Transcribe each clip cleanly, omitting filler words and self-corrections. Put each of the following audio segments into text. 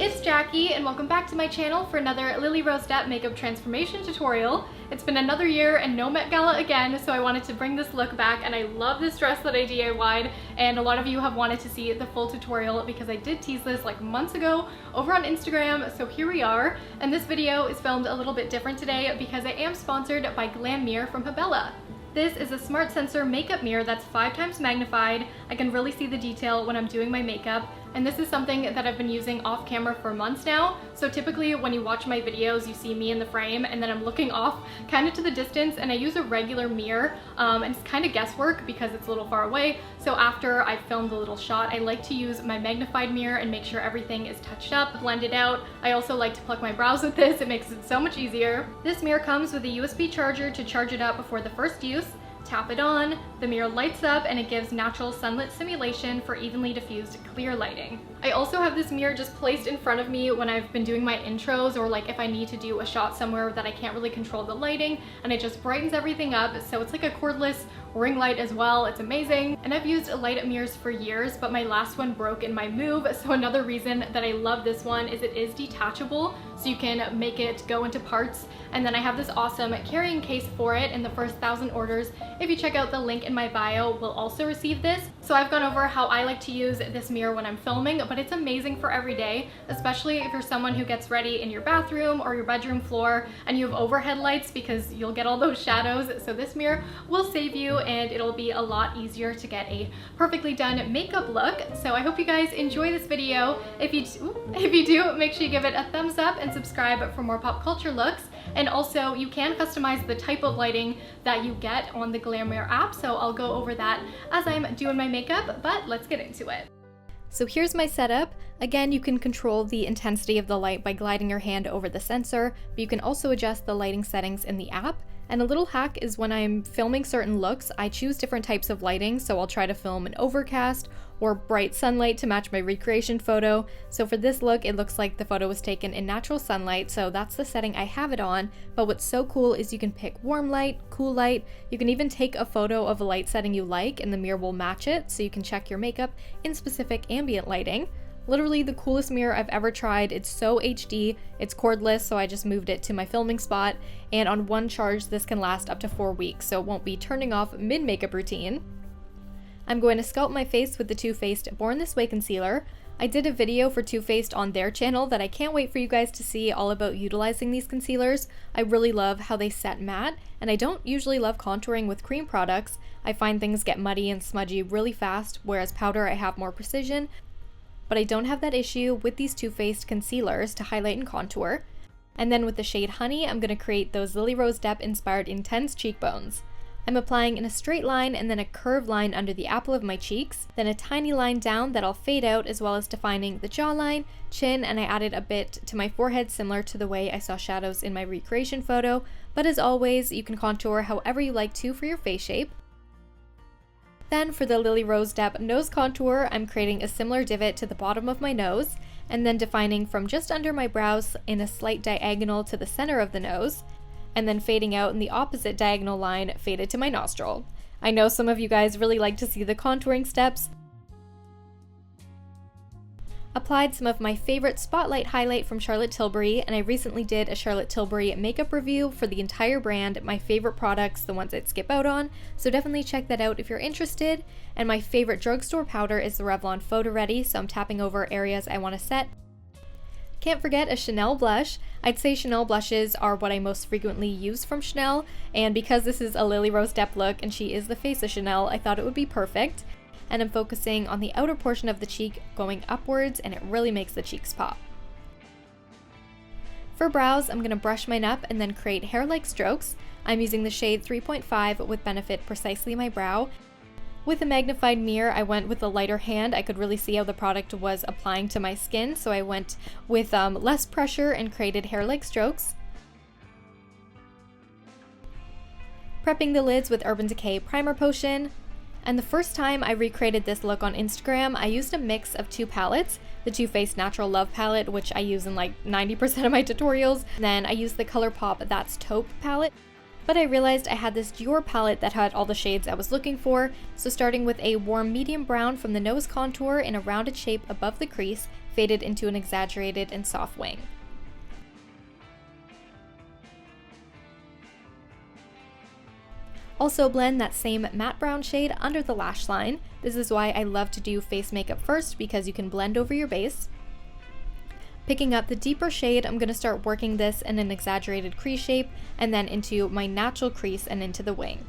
it's Jackie and welcome back to my channel for another Lily Rose Depp makeup transformation tutorial. It's been another year and no Met Gala again, so I wanted to bring this look back, and I love this dress that I DIY'd, and a lot of you have wanted to see the full tutorial because I did tease this like months ago over on Instagram, so here we are. And this video is filmed a little bit different today because I am sponsored by Glamirror from Gala. This is a smart sensor makeup mirror that's 5 times magnified. I can really see the detail when I'm doing my makeup, and this is something that I've been using off camera for months now. So typically when you watch my videos, you see me in the frame and then I'm looking off kind of to the distance, and I use a regular mirror, and it's kind of guesswork because it's a little far away. So after I've filmed the little shot, I like to use my magnified mirror and make sure everything is touched up, blended out. I also like to pluck my brows with this. It makes it so much easier. This mirror comes with a USB charger to charge it up before the first use. Tap it on, the mirror lights up, and it gives natural sunlit simulation for evenly diffused clear lighting. I also have this mirror just placed in front of me when I've been doing my intros, or like if I need to do a shot somewhere that I can't really control the lighting, and it just brightens everything up. So it's like a cordless ring light as well. It's amazing. And I've used light mirrors for years, but my last one broke in my move. So another reason that I love this one is it is detachable, so you can make it go into parts. And then I have this awesome carrying case for it, and the first 1,000 orders, if you check out the link in my bio, will also receive this. So I've gone over how I like to use this mirror when I'm filming, but it's amazing for every day, especially if you're someone who gets ready in your bathroom or your bedroom floor and you have overhead lights, because you'll get all those shadows. So this mirror will save you, and it'll be a lot easier to get a perfectly done makeup look. So I hope you guys enjoy this video. If you do, make sure you give it a thumbs up and subscribe for more pop culture looks. And also, you can customize the type of lighting that you get on the Glamirror app, so I'll go over that as I'm doing my makeup, but let's get into it. So here's my setup. Again, you can control the intensity of the light by gliding your hand over the sensor, but you can also adjust the lighting settings in the app. And a little hack is when I'm filming certain looks, I choose different types of lighting, so I'll try to film an overcast or bright sunlight to match my recreation photo. So for this look, it looks like the photo was taken in natural sunlight, so that's the setting I have it on. But what's so cool is you can pick warm light, cool light. You can even take a photo of a light setting you like and the mirror will match it, so you can check your makeup in specific ambient lighting. Literally the coolest mirror I've ever tried. It's so HD, it's cordless, so I just moved it to my filming spot, and on one charge this can last up to 4 weeks, so it won't be turning off mid-makeup routine. I'm going to sculpt my face with the Too Faced Born This Way concealer. I did a video for Too Faced on their channel that I can't wait for you guys to see, all about utilizing these concealers. I really love how they set matte, and I don't usually love contouring with cream products. I find things get muddy and smudgy really fast, whereas powder I have more precision. But I don't have that issue with these Too Faced concealers to highlight and contour. And then with the shade Honey, I'm going to create those Lily Rose Depp inspired intense cheekbones. I'm applying in a straight line and then a curved line under the apple of my cheeks, then a tiny line down that I'll fade out, as well as defining the jawline, chin, and I added a bit to my forehead similar to the way I saw shadows in my recreation photo. But as always, you can contour however you like to for your face shape. Then for the Lily Rose Depp nose contour, I'm creating a similar divot to the bottom of my nose, and then defining from just under my brows in a slight diagonal to the center of the nose, and then fading out in the opposite diagonal line faded to my nostril. I know some of you guys really like to see the contouring steps. Applied some of my favorite Spotlight highlight from Charlotte Tilbury, and I recently did a Charlotte Tilbury makeup review for the entire brand, my favorite products, the ones I'd skip out on, so definitely check that out if you're interested. And my favorite drugstore powder is the Revlon PhotoReady, so I'm tapping over areas I want to set. Can't forget a Chanel blush. I'd say Chanel blushes are what I most frequently use from Chanel, and because this is a Lily Rose Depp look and she is the face of Chanel, I thought it would be perfect. And I'm focusing on the outer portion of the cheek going upwards, and it really makes the cheeks pop. For brows, I'm going to brush mine up and then create hair-like strokes. I'm using the shade 3.5 with Benefit Precisely My Brow. With a magnified mirror, I went with a lighter hand. I could really see how the product was applying to my skin, so I went with less pressure and created hair-like strokes. Prepping the lids with Urban Decay Primer Potion. And the first time I recreated this look on Instagram, I used a mix of 2 palettes, the Too Faced Natural Love palette, which I use in like 90% of my tutorials, then I used the ColourPop That's Taupe palette. But I realized I had this Dior palette that had all the shades I was looking for, so starting with a warm medium brown from the nose contour in a rounded shape above the crease, faded into an exaggerated and soft wing. Also blend that same matte brown shade under the lash line. This is why I love to do face makeup first, because you can blend over your base. Picking up the deeper shade, I'm going to start working this in an exaggerated crease shape and then into my natural crease and into the wing.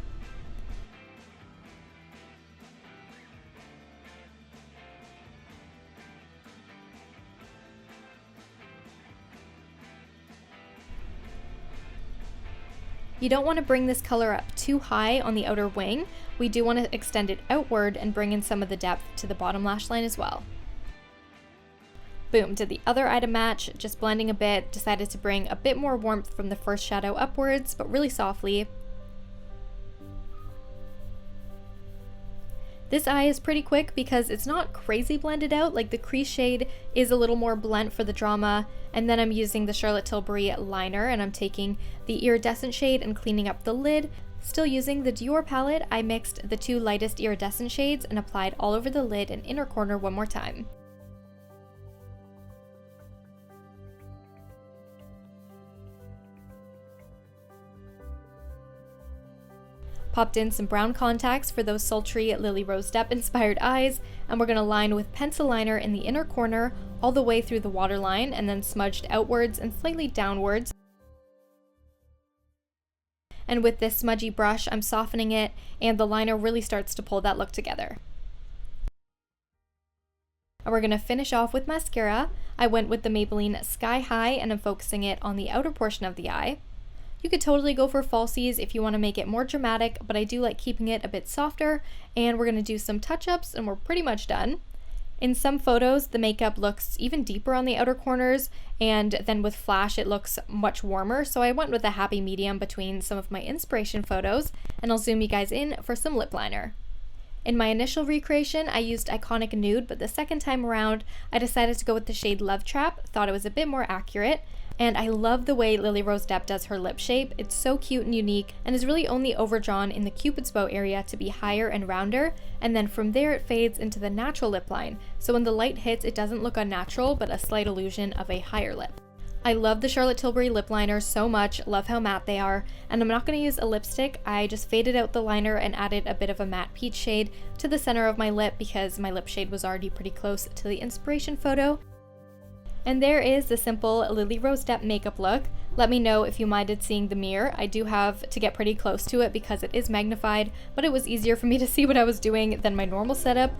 You don't want to bring this color up too high on the outer wing. We do want to extend it outward and bring in some of the depth to the bottom lash line as well. Boom, did the other eye to match, just blending a bit, decided to bring a bit more warmth from the first shadow upwards, but really softly. This eye is pretty quick because it's not crazy blended out, like the crease shade is a little more blent for the drama, and then I'm using the Charlotte Tilbury liner and I'm taking the iridescent shade and cleaning up the lid. Still using the Dior palette, I mixed the two lightest iridescent shades and applied all over the lid and inner corner one more time. Popped in some brown contacts for those sultry Lily Rose Depp inspired eyes, and we're going to line with pencil liner in the inner corner all the way through the waterline and then smudged outwards and slightly downwards. And with this smudgy brush, I'm softening it and the liner really starts to pull that look together. And we're going to finish off with mascara. I went with the Maybelline Sky High and I'm focusing it on the outer portion of the eye. You could totally go for falsies if you want to make it more dramatic, but I do like keeping it a bit softer, and we're going to do some touch-ups and we're pretty much done. In some photos, the makeup looks even deeper on the outer corners, and then with flash it looks much warmer, so I went with a happy medium between some of my inspiration photos, and I'll zoom you guys in for some lip liner. In my initial recreation, I used Iconic Nude, but the second time around, I decided to go with the shade Love Trap, thought it was a bit more accurate. And I love the way Lily Rose Depp does her lip shape. It's so cute and unique and is really only overdrawn in the Cupid's bow area to be higher and rounder, and then from there it fades into the natural lip line. So when the light hits, it doesn't look unnatural, but a slight illusion of a higher lip. I love the Charlotte Tilbury lip liners so much, love how matte they are, and I'm not going to use a lipstick. I just faded out the liner and added a bit of a matte peach shade to the center of my lip because my lip shade was already pretty close to the inspiration photo. And there is the simple Lily Rose Depp makeup look. Let me know if you minded seeing the mirror. I do have to get pretty close to it because it is magnified, but it was easier for me to see what I was doing than my normal setup.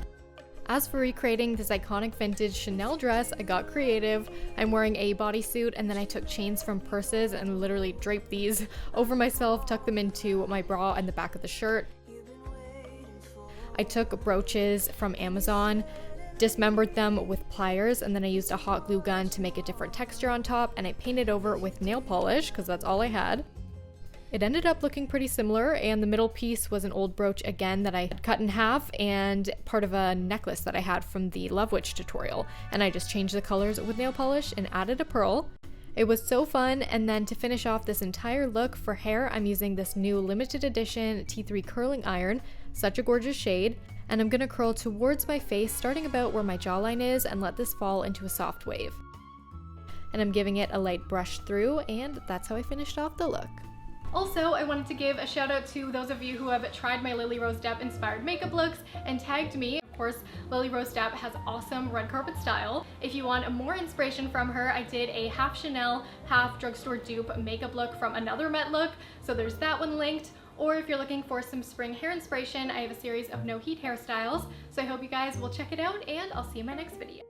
As for recreating this iconic vintage Chanel dress, I got creative. I'm wearing a bodysuit and then I took chains from purses and literally draped these over myself, tucked them into my bra and the back of the shirt. I took brooches from Amazon, dismembered them with pliers, and then I used a hot glue gun to make a different texture on top, and I painted over with nail polish because that's all I had. It ended up looking pretty similar, and the middle piece was an old brooch again that I had cut in half and part of a necklace that I had from the Love Witch tutorial, and I just changed the colors with nail polish and added a pearl. It was so fun. And then to finish off this entire look for hair, I'm using this new limited edition T3 curling iron, such a gorgeous shade. And I'm gonna curl towards my face, starting about where my jawline is, and let this fall into a soft wave. And I'm giving it a light brush through, and that's how I finished off the look. Also, I wanted to give a shout out to those of you who have tried my Lily Rose Depp inspired makeup looks and tagged me. Of course, Lily Rose Depp has awesome red carpet style. If you want more inspiration from her, I did a half Chanel, half drugstore dupe makeup look from another Met look, so there's that one linked. Or if you're looking for some spring hair inspiration, I have a series of no heat hairstyles, so I hope you guys will check it out, and I'll see you in my next video.